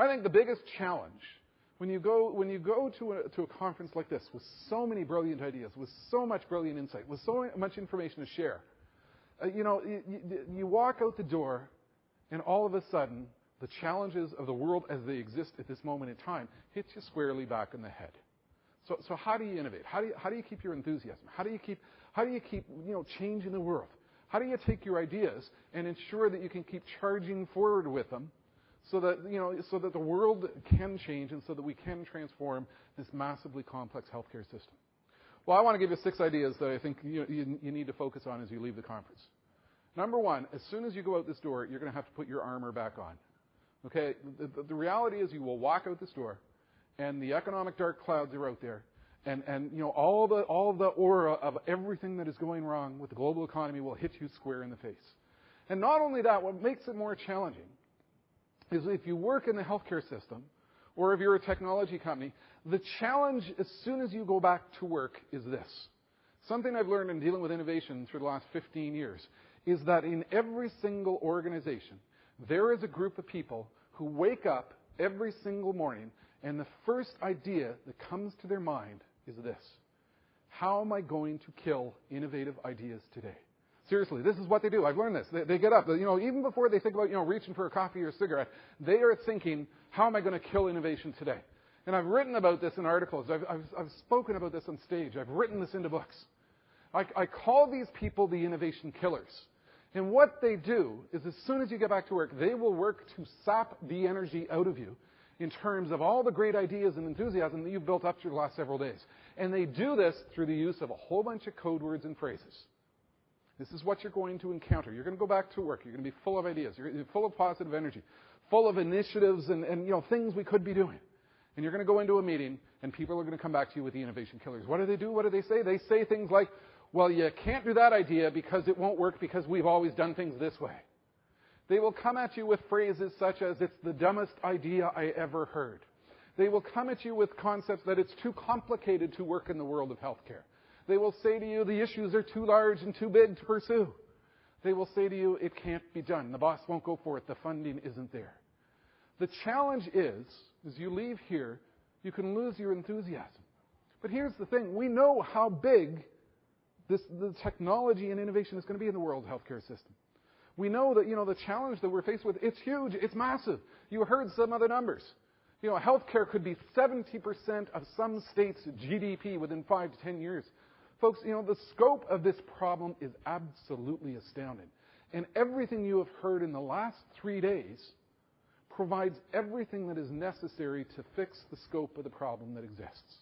I think the biggest challenge when you go to a conference like this with so many brilliant ideas, with so much brilliant insight, with so much information to share, you walk out the door, and all of a sudden, the challenges of the world as they exist at this moment in time hit you squarely back in the head. So how do you innovate? How do you keep your enthusiasm? How do you keep changing the world? How do you take your ideas and ensure that you can keep charging forward with them, so that the world can change and so that we can transform this massively complex healthcare system? Well, I want to give you 6 ideas that I think you need to focus on as you leave the conference. Number 1, as soon as you go out this door, you're going to have to put your armor back on. Okay? The reality is you will walk out this door, and the economic dark clouds are out there, and all the aura of everything that is going wrong with the global economy will hit you square in the face. And not only that, what makes it more challenging is if you work in the healthcare system, or if you're a technology company, the challenge as soon as you go back to work is this. Something I've learned in dealing with innovation through the last 15 years is that in every single organization, there is a group of people who wake up every single morning, and the first idea that comes to their mind is this: how am I going to kill innovative ideas today? Seriously, this is what they do. I've learned this. They get up, even before they think about, reaching for a coffee or a cigarette, they are thinking, how am I going to kill innovation today? And I've written about this in articles. I've spoken about this on stage. I've written this into books. I call these people the innovation killers. And what they do is as soon as you get back to work, they will work to sap the energy out of you in terms of all the great ideas and enthusiasm that you've built up through the last several days. And they do this through the use of a whole bunch of code words and phrases. This is what you're going to encounter. You're going to go back to work. You're going to be full of ideas. You're going to be full of positive energy, full of initiatives and things we could be doing. And you're going to go into a meeting, and people are going to come back to you with the innovation killers. What do they do? What do they say? They say things like, well, you can't do that idea because it won't work because we've always done things this way. They will come at you with phrases such as, it's the dumbest idea I ever heard. They will come at you with concepts that it's too complicated to work in the world of healthcare. They will say to you, the issues are too large and too big to pursue. They will say to you, it can't be done. The boss won't go for it. The funding isn't there. The challenge is, as you leave here, you can lose your enthusiasm. But here's the thing. We know how big the technology and innovation is going to be in the world healthcare system. We know that, the challenge that we're faced with, it's huge. It's massive. You heard some of the numbers. Healthcare could be 70% of some states' GDP within 5 to 10 years. Folks, the scope of this problem is absolutely astounding. And everything you have heard in the last 3 days provides everything that is necessary to fix the scope of the problem that exists.